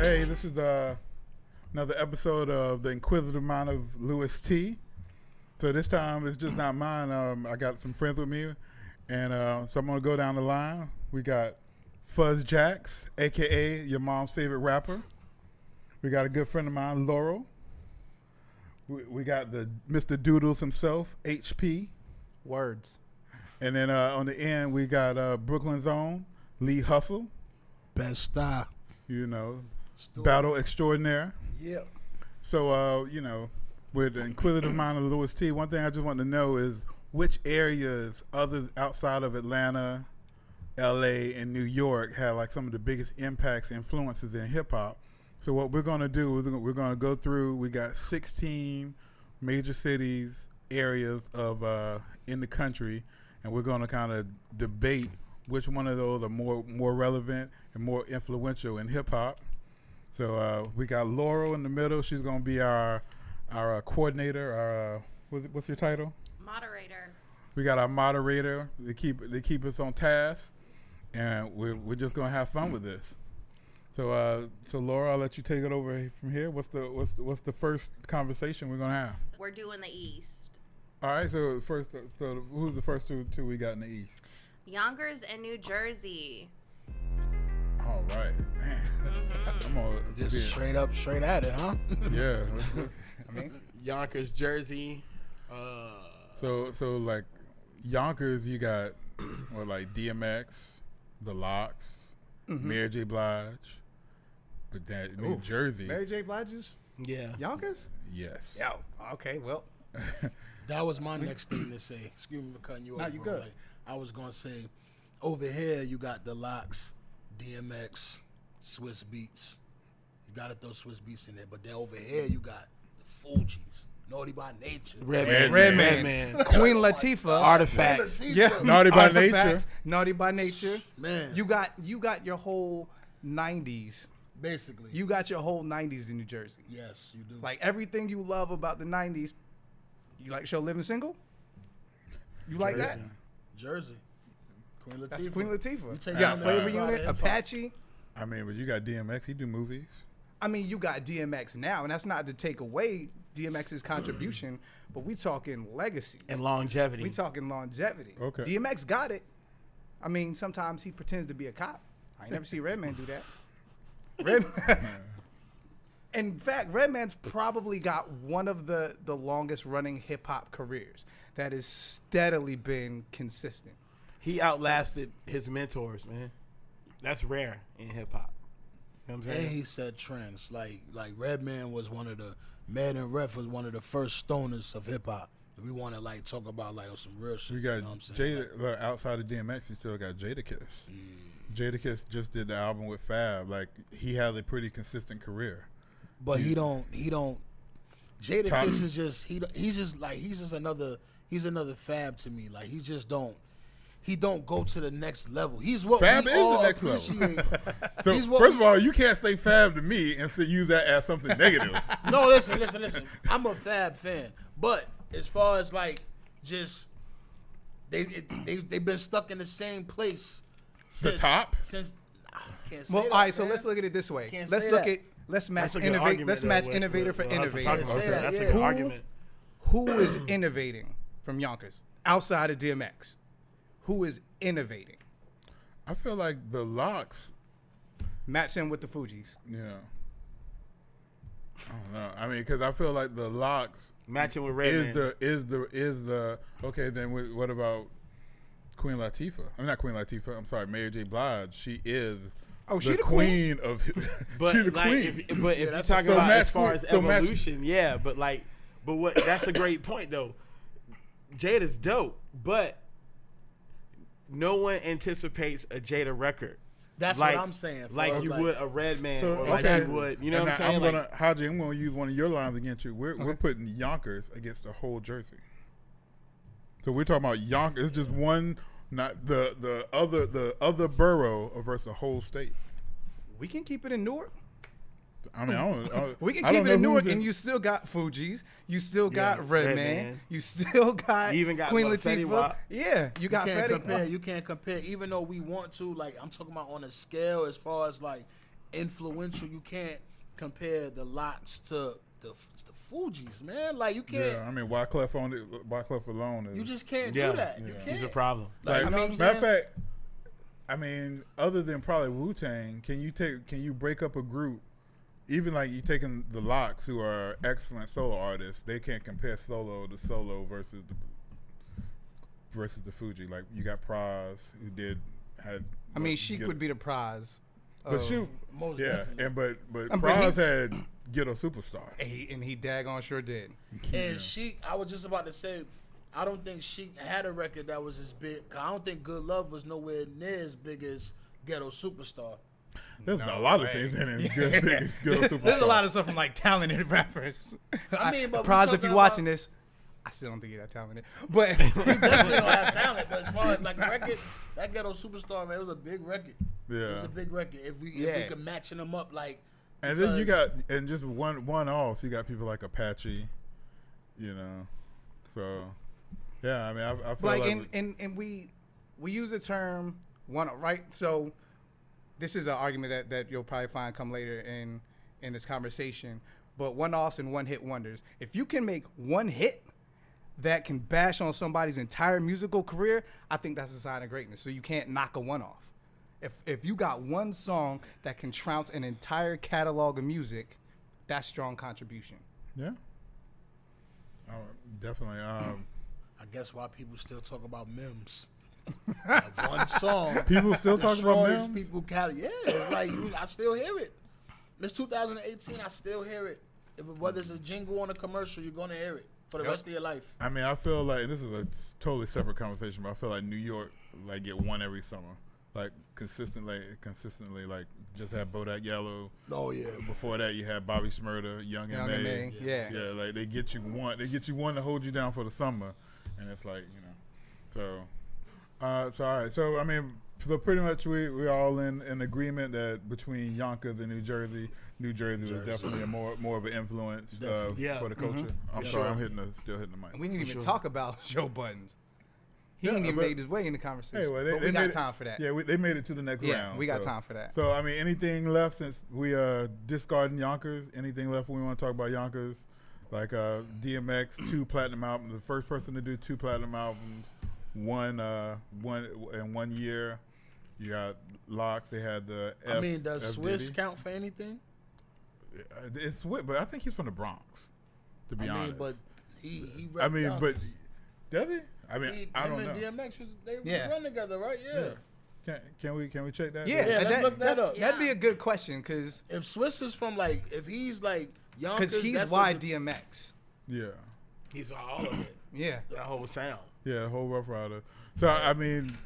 Hey, this is another episode of The Inquisitive Mind of Louis T. So this time it's just not mine. I got some friends with me, and so I'm going to go down the line. We got Fuzz Jax, a.k.a. your mom's favorite rapper. We got a good friend of mine, Laurel. We got the Mr. Doodles himself, HP. Words. And then on the end, we got Brooklyn's own, Lee Hustle. Best style. You know, battle extraordinaire. Yep. So, with the Inquisitive Mind of Louis T, one thing I just want to know is which areas others outside of Atlanta, LA, and New York have like some of the biggest impacts, influences in hip hop. So what we're going to do is we're going to go through, we got 16 major cities, areas of in the country, and we're going to kind of debate which one of those are more relevant and more influential in hip hop. So we got Laurel in the middle. She's going to be our coordinator. What's your title? Moderator. We got our moderator to keep us on task, and we're just going to have fun with this. So Laura, I'll let you take it over from here. What's the first conversation we're going to have? We're doing the East. All right. So who's the first two we got in the East? Yonkers and New Jersey. All right, man. I'm gonna Just straight at it, huh? Yeah. I mean, Yonkers, Jersey. So like Yonkers, you got like DMX, The Lox, Mary J. Blige, but that New Jersey. Mary J. Blige's Yeah. Yonkers? Yes. Yo, okay, well. That was my next thing to say. Excuse me for cutting you off. No, you good. Like, I was gonna say, over here you got The Lox, DMX, Swiss Beats. You gotta throw Swiss Beats in there, but then over here you got the Fugees, Naughty by Nature, Redman. Queen Latifah. Artifacts. Yeah. Naughty by Artifacts, Nature. Naughty by Nature. Man, You got your whole 90s. basically. You got your whole 90s in New Jersey. Yes, you do. Like everything you love about the 90s. You like show Living Single? You like that? Jersey. Queen Latifah. That's Queen Latifah. You take You got that Flavor out of Unit, hip-hop. Apache. I mean, but you got DMX. He do movies. I mean, you got DMX now, and that's not to take away DMX's contribution, but we talking legacy. And longevity. We talking longevity. Okay. DMX got it. I mean, sometimes he pretends to be a cop. I ain't never see Redman do that. Redman. In fact, Redman's probably got one of the longest running hip hop careers that has steadily been consistent. He outlasted his mentors, man. That's rare in hip hop. You know what I'm And saying? he set trends. Like Redman was one of the Mad and Ref was one of the first stoners of hip hop. We want to like talk about like some real shit. We got you know what I'm saying? Jada. Look, outside of DMX, you still got Jadakiss. Jadakiss just did the album with Fab. Like he has a pretty consistent career. But he don't. Jadakiss is just he's another Fab to me. Like he don't go to the next level. He's what Fab we is all the next level. appreciate. So He's what first we- of all, you can't say Fab to me and use that as something negative. No, listen. I'm a Fab fan, but as far as like just they've been stuck in the same place. The top? Since I can't say Well, that, all right, so man. let's look at it this way. Can't Let's say look that. at let's match That's a good innovate. argument, Let's though, match with innovator for what I was talking innovator. about. Say that, That's a yeah. good argument. Who is innovating from Yonkers outside of DMX? Who is innovating? I feel like the Lox, Match him with the Fugees. you know. I don't know. I mean, because I feel like the Lox Matching with is Redman. the okay. Then what about Queen Latifah? I'm not Queen Latifah. I'm sorry, Mary J. Blige. She is. Oh, she the queen of. But she the like, queen. if you're that's talking so about match as far Queen- as so match- evolution, yeah. But what? That's a great point though. Jada's dope, but no one anticipates a Jada record. That's like, what I'm saying. Like Flo. you would a Redman, So, or like okay. you would. You know And what I'm saying? Gonna, Haji, I'm going to use one of your lines against you. We're putting Yonkers against the whole Jersey. So we're talking about Yonkers. It's just one, not the other borough versus the whole state. We can keep it in Newark. I mean, I don't. We can I keep don't it in know Newark, who's and you still got Fugees. You still got Yeah, Redman. Redman. You still got You even got Queen what, Fetty Latifah. Wap? Yeah, you got can't Fetty. compare. You can't compare. Even though we want to, like, I'm talking about on a scale as far as like influential. You can't compare the Locks to the Fugees, man. Like you can't. Yeah, I mean, Wyclef alone is. You just can't Yeah. do that. You He's can't. a problem. Like, Like, you know what I'm matter of saying? fact, I mean, other than probably Wu-Tang, can you break up a group? Even like you taking the Locks, who are excellent solo artists, they can't compare solo to solo versus the Fuji. Like you got Praz, who had. I mean, Sheik would be the prize. But shoot, Most yeah, definitely. and but But Praz had Ghetto Superstar. And he daggone sure did. And Sheik, I was just about to say, I don't think Sheik had a record that was as big. 'Cause I don't think Good Love was nowhere near as big as Ghetto Superstar. There's a lot of things in it. It's good, it's Ghetto Superstar. There's a lot of stuff from like talented rappers. I mean, but we Praz, if talking you're watching about- this, I still don't think you're that talented. But He definitely don't have talent, but as far as like a record, that Ghetto Superstar, man, it was a big record. It was Yeah. a big record. If we Yeah. could matching them up, like. And then you because- got, and just one off, you got people like Apache, you know. So, yeah, I mean, I feel like like, and we use the term one, right? So this is an argument that you'll probably find come later in this conversation. But one-offs and one-hit wonders. If you can make one hit that can bash on somebody's entire musical career, I think that's a sign of greatness. So you can't knock a one-off. If you got one song that can trounce an entire catalog of music, that's strong contribution. yeah. Oh, definitely. I guess why people still talk about Mims. That one song. People still talk about destroys Mims? people. Yeah, it's like I still hear it. It's 2018. I still hear it. Whether it's a jingle on a commercial, you're gonna hear it for the rest of your life. I mean, I feel like this is a totally separate conversation, but I feel like New York like get one every summer, like consistently. Like just had Bodak Yellow. Oh yeah. Before that, you had Bobby Shmurda, Young Young and and May. May, yeah. Yeah, like they get you one to hold you down for the summer, and it's like So all right. So I mean, so pretty much we all in agreement that between Yonkers and New Jersey was definitely a more of an influence Definitely. Yeah. for the culture. I'm sorry, I'm still hitting the mic. And we didn't even sure. talk about Joe Buttons. He Yeah, ain't even but- made his way in the conversation. Hey, well, but we they got made time for that. Yeah, they made it to the next Yeah, round. we got time for that. So I mean, anything left since we discarding Yonkers? Anything left when we want to talk about Yonkers? Like DMX, 2 platinum albums. The first person to do 2 platinum albums, one in 1 year. You got Locks. They had the. I mean, does F. Swiss Diddy. count for anything? It's Swiss, but I think he's from the Bronx. To be I mean, honest, but he I mean, Yonkers. does he? I mean, I don't know. Him and DMX, they Yeah. run together, right? Yeah. Can we check that? Yeah, Yeah, let's look that up. That'd be Yeah. a good question because If Swiss is from if he's Yonkers, he's that's why a- DMX. Yeah. He's all of it. Yeah. That whole sound. Yeah, whole Rough Rider. So I mean,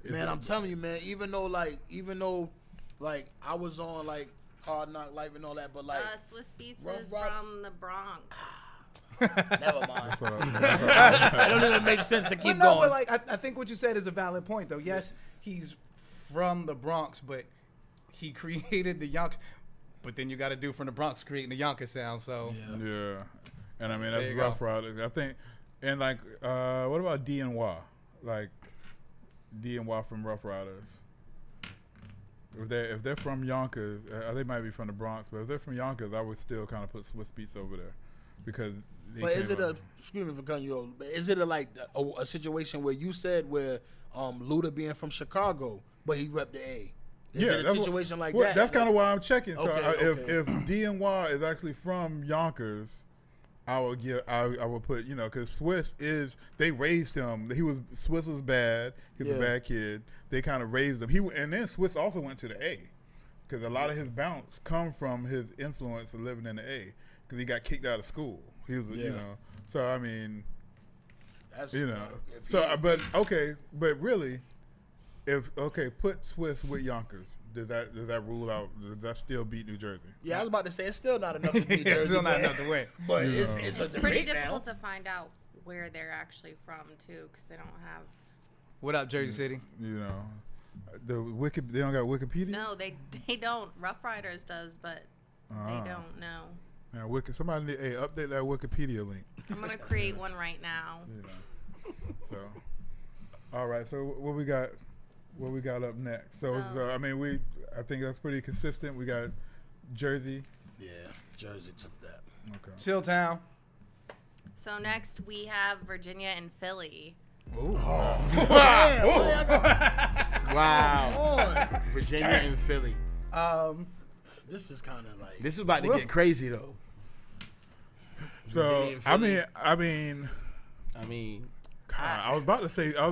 Man, I'm telling you, man. Even though I was on Hard Knock Life and all that, but Swiss Beats Rough is Rider- from the Bronx. never mind. that's what That don't even make sense to But keep no, going. but I think what you said is a valid point, though. Yes, he's from the Bronx, but he created the Yonkers. But then you got to do from the Bronx creating the Yonkers sound. So yeah, and I mean There that's you Rough go. Rider. I think, and what about DNY? Like DNY from Rough Riders. If they're from Yonkers, they might be from the Bronx, but if they're from Yonkers, I would still kind of put Swiss Beats over there because. But is it excuse me for cutting you off, but is it a situation where you said where Luda being from Chicago, but he repped the A? Is it a that's situation like well, that? That's kind of why I'm checking. So Okay, if DNY is actually from Yonkers, I would put because Swiss they raised him. Swiss was bad. He was a Yeah. bad kid. They kind of raised him. And then Swiss also went to the A because a lot of his bounce come from his influence of living in the A because he got kicked out of school. He was So I mean. That's, But really, put Swiss with Yonkers. Does that rule out? Does that still beat New Jersey? Yeah, I was about to say it's still not enough to beat it's Jersey, still not but- enough to win. But Yeah. it's a It's debate pretty now. difficult to find out where they're actually from too, because they don't have. What up, Jersey City? They don't got Wikipedia. No, they don't. Rough Riders does, but Ah. they don't know. Now, somebody need update that Wikipedia link. I'm gonna create one right now. So, all right. So what we got? what we got up next? So, So- I think that's pretty consistent. We got Jersey. Yeah, Jersey took that. Okay. Chilltown. So next we have Virginia and Philly. Wow. Virginia and Philly. This is kind of like This is about to get crazy though. So Virginia and Philly. I mean, God, I was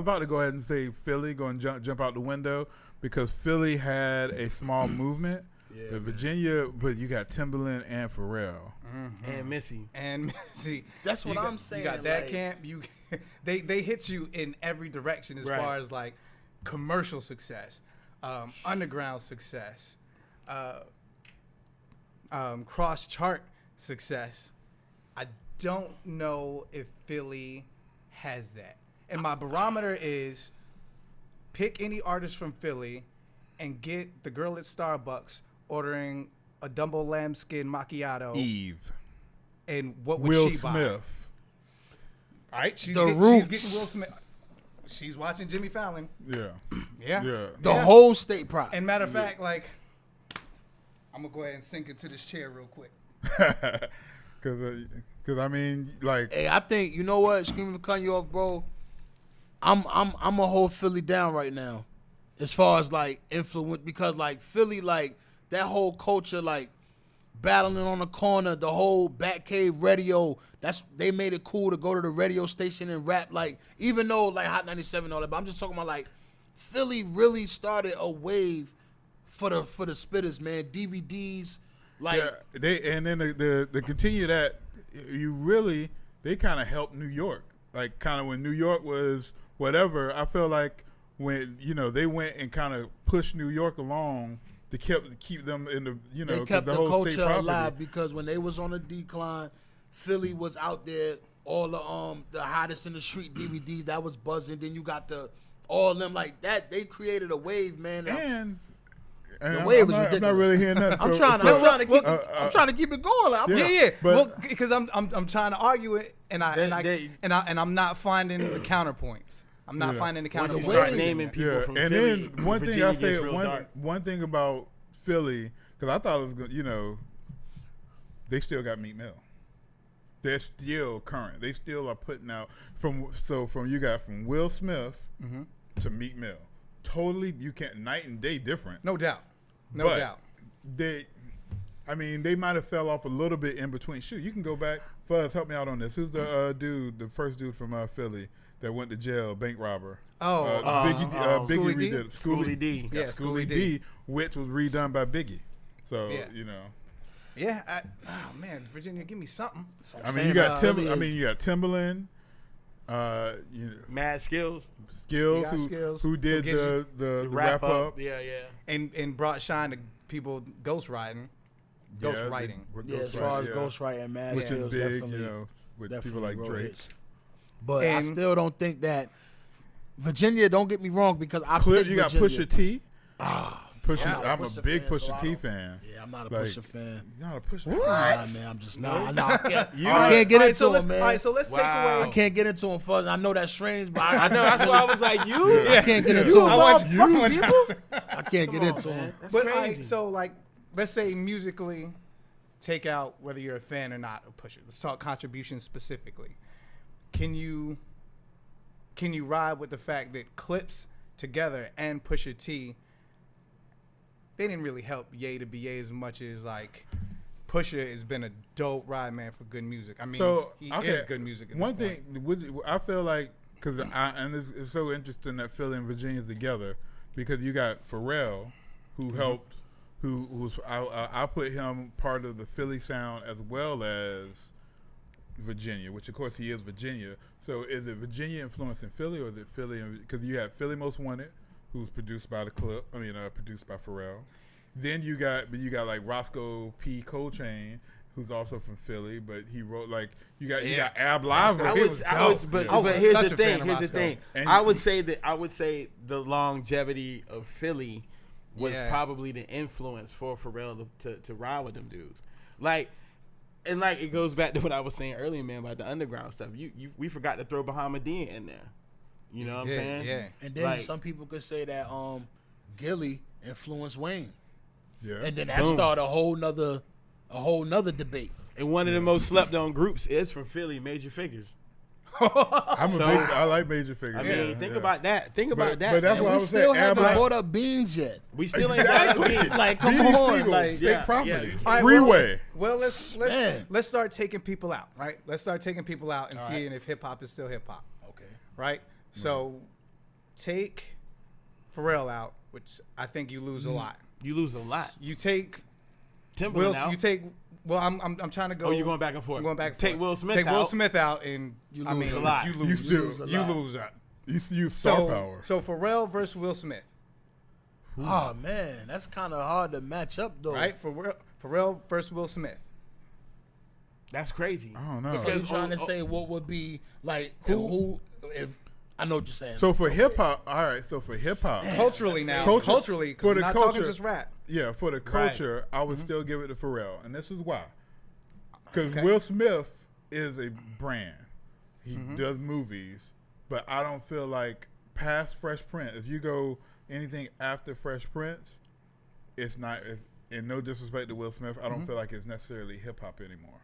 about to go ahead and say Philly, go and jump out the window because Philly had a small movement. Yeah, But man. Virginia, but you got Timberland and Pharrell. And Missy. And see, That's what you I'm got, saying, You got that like- camp. You they hit you in every direction as Right. far as like commercial success, underground success, cross chart success. I don't know if Philly has that. And my barometer is pick any artist from Philly and get the girl at Starbucks ordering a Dumbo lambskin macchiato. Eve. And what would Will she buy? Smith. All right, she's The getting Roots. Will Smith. She's watching Jimmy Fallon. Yeah. Yeah. Yeah. the whole state prop. And matter of fact, like, I'm gonna go ahead and sink into this chair real quick. Because I mean, like, Hey, I think you know what? Screaming to cut you off, bro. I'm a hold Philly down right now, as far as like influence, because like Philly, like that whole culture, like battling on the corner, the whole Batcave radio. They made it cool to go to the radio station and rap. Like even though like Hot 97 and all that, but I'm just talking about like Philly really started a wave for the spitters, man. DVDs, like yeah, the continue that they kind of helped New York. Like kind of when New York was whatever, I feel like when they went and kind of pushed New York along to keep them in the they 'cause kept the whole state culture property. alive because when they was on a decline, Philly was out there. All the hottest in the street DVDs that was buzzing. Then you got all them like that. They created a wave, man. And The I'm, wave I'm was not, I'm not ridiculous. really hearing nothing. I'm for- trying for- to keep it going. Like, I'm- Yeah. Yeah, but- well, because I'm trying to argue it, and I'm not finding the counterpoints. I'm not Yeah. finding the Once you counterpoints. start naming people Yeah, from and Philly, then one thing Virginia I gets say, real dark. one thing about Philly, because I thought it was good, they still got Meek Mill. They're still current. They still are putting out from Will Smith to Meek Mill. Totally, you can't night and day different. No doubt, no But doubt. They might have fell off a little bit in between. Shoot, you can go back. Fuzz, help me out on this. Who's the first dude from Philly that went to jail, bank robber? Biggie Schoolie D? redid it. Schoolie D. Yeah, Schoolie D, which was redone by Biggie. So Yeah. Yeah, man, Virginia, give me something. I mean, you got Philly you got Timberland, Mad Skills. Skills, You got Skills, who did who gives the wrap up. Yeah, yeah. And brought shine to people ghost riding. Ghost writing. yeah, as far as ghostwriting, man, which is big, definitely, with definitely people like wrote Drake. hits. But I And- still don't think that Virginia. Don't get me wrong, because I Clip, picked you got Virginia. Pusha T. Pusha, Yeah, I'm a Pusha big fan, so Pusha I T don't- fan. Yeah, I'm not a Like, Pusha fan. You're not a Pusha. Nah, man, I'm just not. I can't get All right, into so him, man. All right, so let's take Wow. away. I can't get into him, Fuzz. I know that's strange, but I know. That's why I was like, you. I can't get into You him. I want you. I can't get into him. That's But crazy. all right, so like, let's say musically, take out whether you're a fan or not of Pusha. Let's talk contributions specifically. Can you ride with the fact that Clips together and Pusha T, they didn't really help Ye to be Ye as much as like Pusha has been a dope ride man for good music. I mean, he is good music. At One this thing, point. I feel like, and it's so interesting that Philly and Virginia's together, because you got Pharrell, who helped, who's I put him part of the Philly sound as well as Virginia, which of course he is Virginia. So is it Virginia influencing Philly, or is it Philly? Because you have Philly Most Wanted, who's produced by produced by Pharrell. Then you got like Roscoe P. Coltrane, who's also from Philly, but he wrote like you got Ab Live. Roscoe P. was dope. But I was here's such the a fan thing. of Here's the Roscoe. thing. And- I would say the longevity of Philly was Yeah. probably the influence for Pharrell to ride with them dudes. Like, and like it goes back to what I was saying earlier, man, about the underground stuff. We forgot to throw Bahamadia in there. You know what I'm Yeah, saying? yeah. And then Like- some people could say that Gilly influenced Wayne, Yeah. and then that Boom. started a whole nother debate. And one of the most slept on groups is from Philly, Major Figures. I like Major Figures. I mean, think about that. Think But- about that. but that's man. what I We was still saying, haven't Am I- brought up Beans yet. We still ain't got Exactly. Like, come BD on, Siegel, like, state yeah, property, yeah. All right, freeway. Well, Man. let's start taking people out, right? Let's start taking people out and seeing if hip hop is still hip hop, Okay. right? So take Pharrell out, which I think you lose a lot. You lose a lot. You take Timberland Will. out. You take. Well, I'm trying to go. Oh, you're going back and forth. I'm going back. And Take forth. Will Smith Take out. Will Smith out, and You I lose mean, a lot. You You lose. still- You lot. lose that. You use star So power. so Pharrell versus Will Smith, Oh man, that's kind of hard to match up though. right? Pharrell versus Will Smith. That's crazy. I don't know. So you're Because- trying to say what would be like who if I know what you're saying. So for hip hop, all right. So for hip hop, Culturally now, Culture- culturally, 'cause for we're the not culture- talking just rap. yeah, for the culture, I would still give it to Pharrell, and this is why. Because Okay. Will Smith is a brand. He does movies, but I don't feel like past Fresh Prince. If you go anything after Fresh Prince, it's not. And no disrespect to Will Smith, I don't feel like it's necessarily hip hop anymore.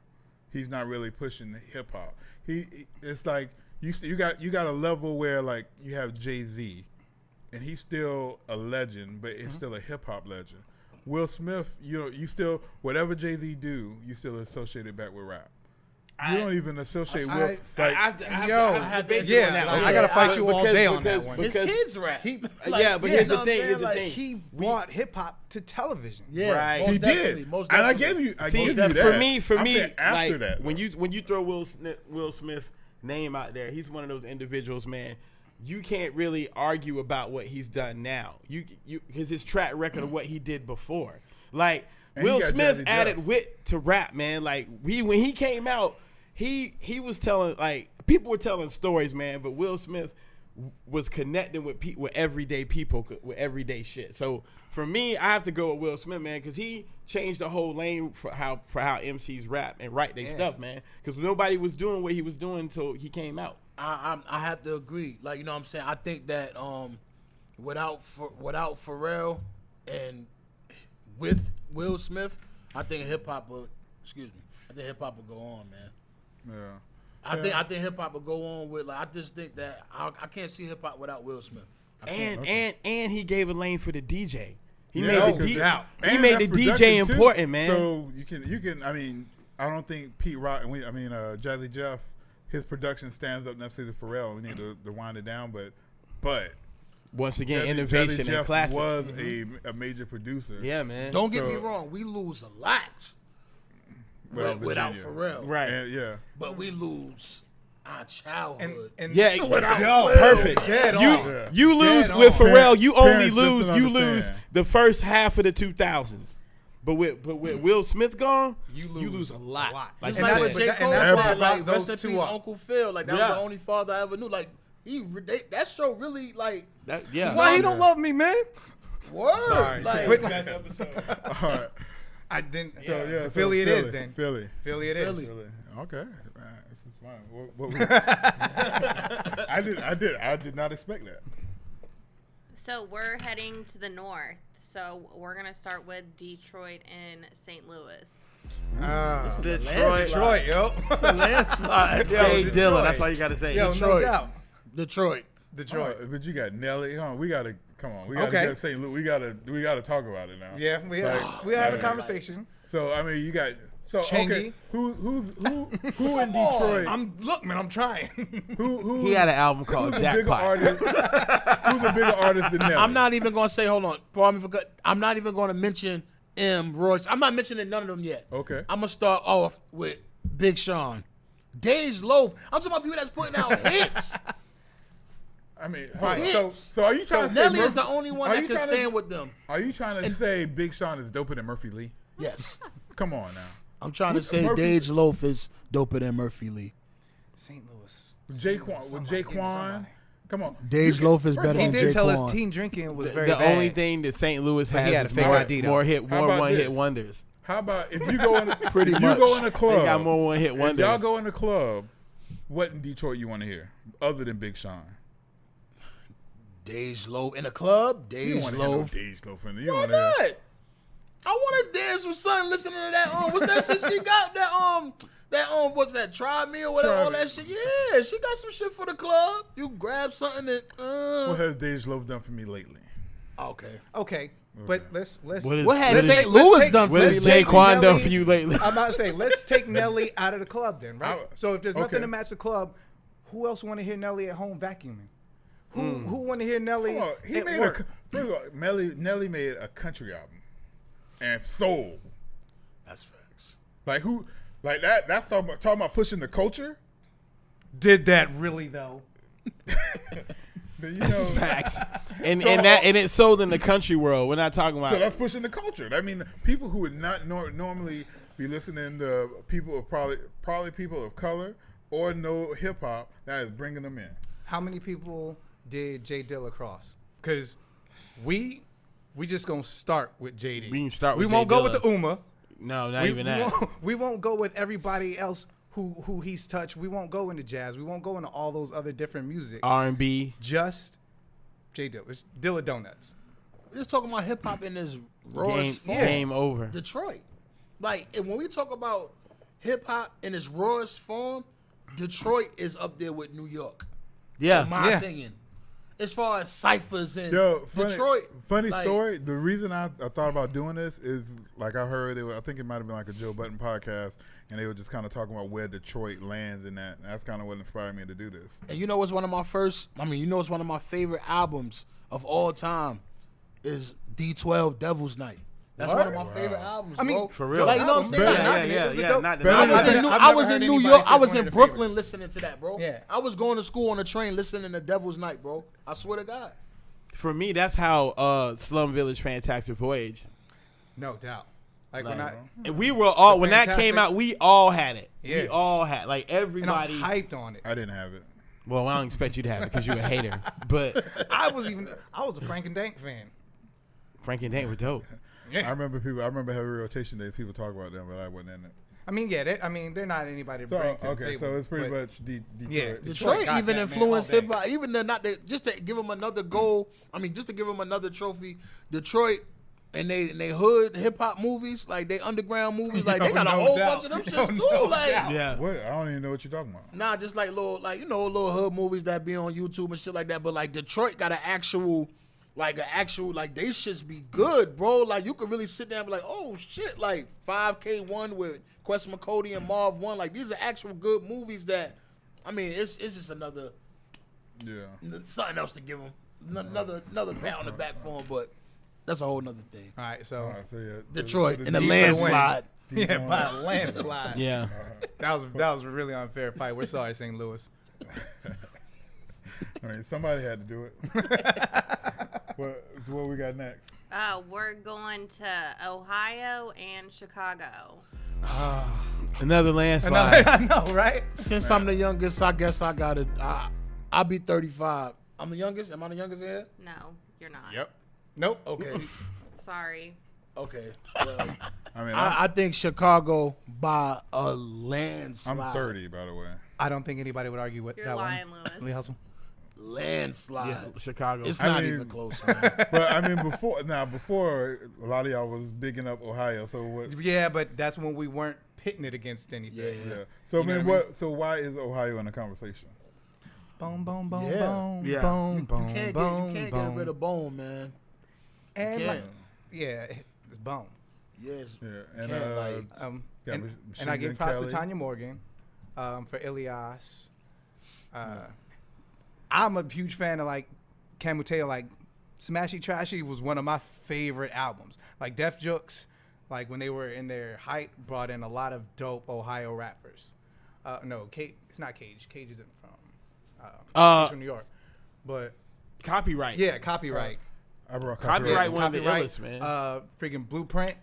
He's not really pushing hip hop. It's like you got a level where like you have Jay-Z, and he's still a legend, but it's still a hip hop legend. Will Smith, you still whatever Jay-Z do, you still associate it back with rap. You don't even associate Will. Like, I have to yeah, like, I gotta fight you all day on that one. his kids rap. Yeah, but here's the thing. Here's the thing. He brought hip hop to television. Yeah, Right. most he definitely, did, most and I definitely. gave you. I See, gave you that. for I'm me, saying after like, that, when you throw Will Smith's name out there, he's one of those individuals, man. You can't really argue about what he's done now. You because his track record of what he did before. Like And he Will got Smith Jazzy added Jeff. wit to rap, man. Like when he came out, he was telling like people were telling stories, man. But Will Smith was connecting with with everyday people with everyday shit. So for me, I have to go with Will Smith, man, because he changed the whole lane for how MCs rap and write their stuff, man. Because nobody was doing what he was doing until he came out. I have to agree. Like, you know what I'm saying? I think that without Pharrell and with Will Smith, I think hip hop will go on, man. yeah. I think hip hop will go on with like I just think that I can't see hip hop without Will Smith. And he gave a lane for the DJ. He Yeah, made no, the 'cause D- that- he and made the that's DJ production, too. important, man. So you can. I mean, I don't think Pete Rock and Jazzy Jeff, his production stands up necessarily to Pharrell. We need to wind it down, but Once again, Jazzy innovation and Jeff classic. was a major producer. Yeah, man. Don't get me So- wrong, we lose a lot without Virginia. Pharrell. Right. And, yeah. But we lose our childhood. And Yeah, Yo, perfect. dead You on. Yeah. you lose Dead with on. Pharrell. You only Parents just lose. don't You understand. lose the first half of the 2000s. But with Will Smith gone, You you lose lose a lot. a lot. Like It's you like that's what said. J. but Cole that's said, what like, brought rest those in two peace, up. Uncle Phil. Like, that was Yeah. the only father I ever knew. Like, that show really, like, Yeah. Why he don't love me, man? word. Sorry. Like, Wait, All right. I didn't. So, yeah, so Philly it is then. Philly. Philly it is. Philly. Philly. Okay. This is fine. I did not expect that. So we're heading to the north. So we're gonna start with Detroit and St. Louis. Detroit, yo. landslide. Hey, Detroit. Dylan, that's all you got to say. Yo, no Detroit. doubt. Detroit. Detroit. Oh, but you got Nelly. Hold on, we gotta come on. We gotta Okay. get St. Louis. We gotta talk about it now. Yeah, we had a conversation. So I mean, you got Chingy. okay. Who in Detroit? I'm trying. Who He had an album called who's a bigger Jackpot. artist? Who's a bigger artist than Nelly? I'm not even going to say, hold on. Pardon me for I'm not even going to mention Royce. I'm not mentioning none of them yet. Okay. I'm going to start off with Big Sean. Dej Loaf. I'm talking about people that's putting out hits. I mean, Right, hold on. so are you trying to say Nelly is Murphy- the only one are that you can trying to- stand with them. Are you trying to say Big Sean is doper than Murphy Lee? Yes. Come on now. I'm trying to Who's say Murphy- Dej Loaf is doper than Murphy Lee. St. Louis. With Jaquan. Come on. Dej Loaf is First better of He than all, did tell us Jaquan. teen drinking was very The bad. only thing that St. Louis But he has had a is fake ID, though. more How about one-hit this? wonders. How about if you go in Pretty if much. you go in a They club? got more one-hit If wonders. y'all go in a club, what in Detroit you want to hear other than Big Sean? Dej Loaf in the club. You Dej want to hear no Loaf. Dej Loaf in there. You Why want to hear. not? I want to dance with son listening to that. What's that shit she got? What's that? Try Me or whatever. Try All Me. that shit. Yeah, she got some shit for the club. You grab something and. What has Dej Loaf done for me lately? Okay. Okay, but let's What has let's St. take- Louis let's done for What me has lately? Jaquan done Nelly- for you lately? I'm about to say, let's take Nelly out of the club then, right? So if there's nothing okay. to match the club, who else want to hear Nelly at home vacuuming? Who want to hear Nelly Come on, he at made work? first of all, Nelly made a country album and soul. That's facts. Like who? Like that? That's talking about pushing the culture. Did that really though? Then, That's facts. And it's sold in the country world. We're not talking about. So that's pushing the culture. I mean, people who would not normally be listening to people of probably people of color or no hip hop, that is bringing them in. How many people did J Dilla cross? Because we just gonna start with JD. We can start with We won't J go with Dilla. the Uma. No, not we, even we that. we won't go with everybody else who he's touched. We won't go into jazz. We won't go into all those other different music. R&B. Just J Dilla. It's Dilla Donuts. We're just talking about hip hop in this rawest form. Game over. Detroit. Like, and when we talk about hip hop in its rawest form, Detroit is up there with New York. Yeah. In my Yeah. opinion. As far as ciphers in Yo, Detroit. Funny like, story. The reason I thought about doing this is like I heard it. I think it might have been like a Joe Budden podcast, and they were just kind of talking about where Detroit lands in that. And that's kind of what inspired me to do this. And you know what's one of my one of my favorite albums of all time is D12 Devil's Night. That's one of my favorite albums, I mean, bro. For real. Like, you know what I'm saying? Good Like, album. Yeah. It was a dope- Not the Better I than- was in, I've New, never I was heard in New anybody York. say I it's was one in of their Brooklyn favorites. listening to that, bro. Yeah. I was going to school on the train listening to Devil's Night, bro. I swear to God. For me, that's how Slum Village Fantastic Voyage. No doubt. Like when I And we were all when that came Fantastic. out, we all had it. Yeah. We all had like and I'm everybody. hyped on it. I didn't have it. Well, I don't expect you to have it because you're a hater. But I was a Frank and Dank fan. Frankie and Dane were dope. I remember heavy rotation days. People talk about them, but I wasn't in it. I mean, yeah, they're not anybody to So bring to the okay, table. so it's pretty but- much Detroit. Yeah. Detroit got even that, man, influenced all day. hip hop. Even though just to give them another goal. I mean, just to give them another trophy. Detroit and they hood hip hop movies, like they underground movies, like they got a No whole doubt. bunch of them No, shits no too. Like, doubt. Yeah. What? I don't even know what you're talking about. nah, just like little, like little hood movies that be on YouTube and shit like that. But like Detroit got an actual, like they shits be good, bro. Like you could really sit down and be like, oh shit, like 5K1 with Quest McCody and Marv 1. Like these are actual good movies that, I mean, it's just another Yeah. something else to give them, another pat on the back for them. But that's a whole nother thing. All right, so All right, so yeah, Detroit so in a the- landslide. yeah, by a landslide. Yeah. That was a really unfair fight. We're sorry, St. Louis. I mean, somebody had to do it. What we got next? We're going to Ohio and Chicago. Another landslide. I know, right? Since I'm the youngest, I guess I got it. I'll be 35. I'm the youngest. Am I the youngest here? No, you're not. Yep. Nope. Okay. Sorry. Okay. Well, I mean, I think Chicago by a landslide. I'm 30, by the way. I don't think anybody would argue with You're that lying, one. Lewis. Lee Hustle. Landslide. Yeah, Chicago. It's I not mean- even close. Man. But I mean, before a lot of y'all was bigging up Ohio. So what? Yeah, but that's when we weren't pitting it against anything. Yeah. Yeah. So I You know mean, what I mean? what? So why is Ohio in the conversation? Boom, boom, boom, Yeah. boom, Yeah. boom, You boom, can't boom, get boom. rid of Bone, man. And can't. like, yeah, it's bone. Yes. Yeah. And Can't, like, yeah, And Machine I give Gun props Kelly. to Tanya Morgan for Ilias. I'm a huge fan of like Camuteo. Like Smashy Trashy was one of my favorite albums. Like Def Jux, like when they were in their height, brought in a lot of dope Ohio rappers. No, it's not Cage. Cage isn't from he's from New York, but Copyright. yeah, Copyright. I brought Copyright one of the Copyright. illest, man. Freaking Blueprint.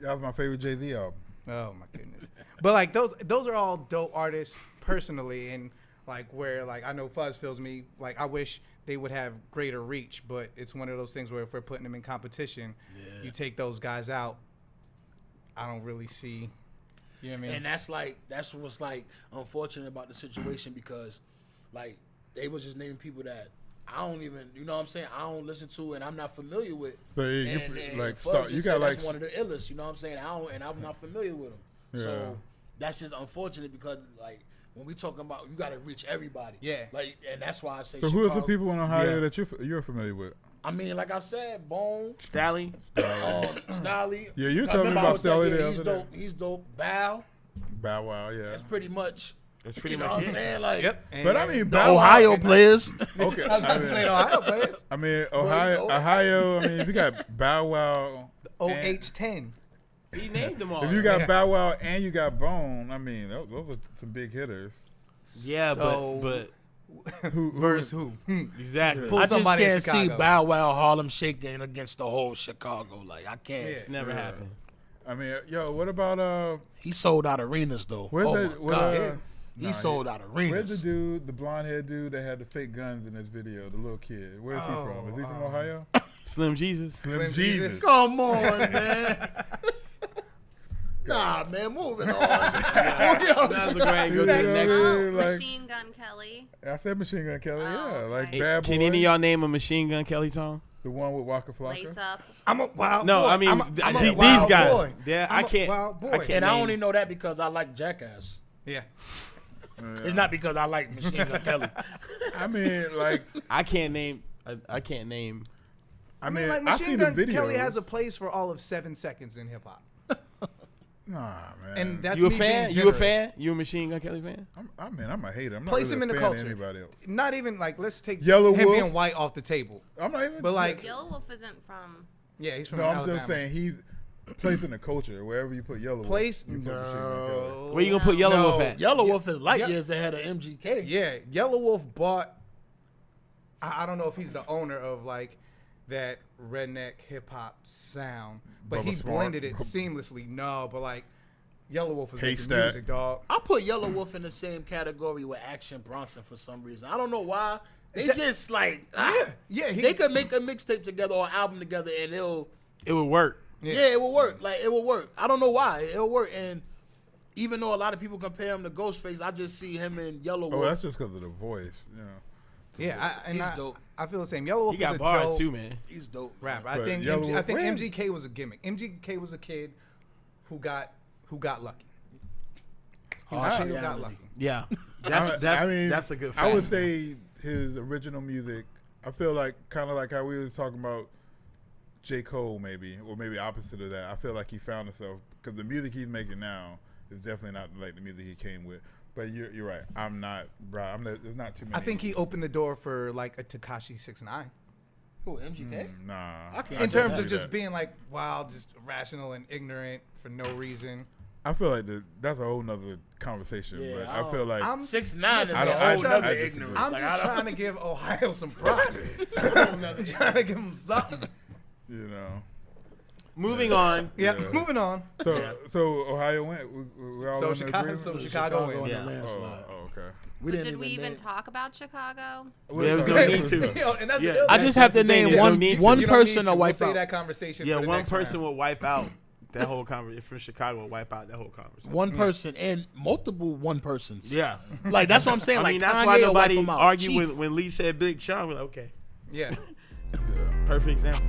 That was my favorite Jay-Z album. Oh my goodness! But like those are all dope artists personally, and like where like I know Fuzz feels me like I wish they would have greater reach, but it's one of those things where if we're putting them in competition, you take those guys out. I don't really see. You know what I mean? And that's what's like unfortunate about the situation because, like, they was just naming people that I don't even, you know what I'm saying? I don't listen to and I'm not familiar with. But like start, you got like that's one of the illest, you know what I'm saying? I'm not familiar with them. Yeah. So that's just unfortunate because like when we talking about you got to reach everybody. Yeah. Like and that's why I say. So Chicago. who are the people in Ohio Yeah. that you're familiar with? I mean, like I said, Bone, Stally. Stolly. Yeah, you I told me remember I about was saying, Stolly yeah, the he's other day. dope. He's dope. Bow. Bow Wow, yeah. That's pretty much. That's pretty You know much what I'm it. saying? Like, Yep. But I mean, the Bow Wow. Ohio players. Okay. Playing Ohio players. I mean, Ohio. I mean, if you got Bow Wow, OH10. He named them all. if you got Bow Wow and you got Bone, I mean, those are some big hitters. Yeah, So- but Versus who? exactly. Pull I just somebody in can't see Chicago. Bow Wow Harlem shaking against the whole Chicago. Like I can't. Yeah. It's never happened. I mean, yo, what about He sold out arenas though. where's Oh the my what, God. nah, He sold out Where's the arenas. dude, the blonde haired dude that had the fake guns in his video, the little kid? Where's he from? Is he from Ohio? Slim Jesus. Slim Jesus. Jesus. Come on, man. Nah, man, moving on. That's a great You go to know the what I next mean? one. Like, Machine Gun Kelly. I said Machine Gun Kelly, yeah. Oh, Like okay. Bad Boy. Can any of y'all name a Machine Gun Kelly song? The one with Waka Lace Flocka? Up. I'm a wild No, boy. I mean I'm a these wild guys. boy. Yeah, I'm I a can't. wild boy. I can't And I name- only know that because I like Jackass. Yeah. It's not because I like Machine Gun Kelly. I mean, like, I can't name. I can't name. I mean, like I Machine seen the Gun video. Kelly has a place for all of 7 seconds in hip hop. Nah, man. And that's You a me fan? being You a generous. fan? You a Machine Gun Kelly fan? I'm a hater. I'm not Place really him in a the fan of culture. anybody else. Not even like let's take Yellow him Wolf. being white off the table. I'm not even. But like, Yellow Wolf isn't from. yeah, he's from no, I'm Alabama. just saying he's placed in the culture. Wherever you put Yellow Wolf, Place you put Machine Gun Kelly. no. Where you gonna put Yellow No. Wolf at? Yellow Wolf is light Yeah. years ahead of MGK. Yeah, Yellow Wolf bought. I don't know if he's the owner of like that redneck hip hop sound, but Bubba he Smart. blended it seamlessly. No, but like Yellow Wolf is making Haystack. music, dog. I put Yellow Wolf in the same category with Action Bronson for some reason. I don't know why. They just like Yeah, he, they could make a mixtape together or an album together and It would work. yeah, it will work. Like it will work. I don't know why it'll work. And even though a lot of people compare him to Ghostface, I just see him in Yellow Oh, Wolf. that's just because of the voice, you know. yeah, He's dope. I feel the same. Yellow Wolf He got is a bars dope too, man. He's dope. rapper. I But think Yellow Wolf- when? MGK was a gimmick. MGK was a kid who got lucky. He was a kid who got lucky. Yeah, that's a good fact. I would say his original music. I feel like kind of like how we was talking about J. Cole, maybe, or maybe opposite of that. I feel like he found himself because the music he's making now is definitely not like the music he came with. But you're right. I'm not, bro. There's not too many. I think he opened the door for like a Tekashi 6ix9ine. Who MGK? Nah. I can't In do terms that. of just being like wild, just irrational and ignorant for no reason. I feel like that's a whole nother conversation. Yeah, but I I feel like 6ix9ine is listen, a I don't- whole I nother disagree. ignorance. I'm Like, just I don't- trying to give Ohio some props. I'm trying to give him something. you know. Moving on. Yeah, Yeah. moving on. So Ohio went. We all So in Chicago, agreement? so Chicago wins. in Yeah. the landslide. Oh, okay. We But didn't did we even name- talk about Chicago? Yeah, we don't need to. Yo, and that's Yeah. the ill I thing. just have to That's the thing, name they one don't need to. one You don't need person to. to We'll wipe say out. that conversation. Yeah, for the one next person round. will wipe out that whole conversation. From Chicago, will wipe out that whole conversation. One person and multiple one persons. Yeah. Like that's what I'm saying. I Like mean, that's Kanye why will wipe nobody him out. argued Chief. when Lee said Big Sean. We're like, okay, Yeah. perfect example.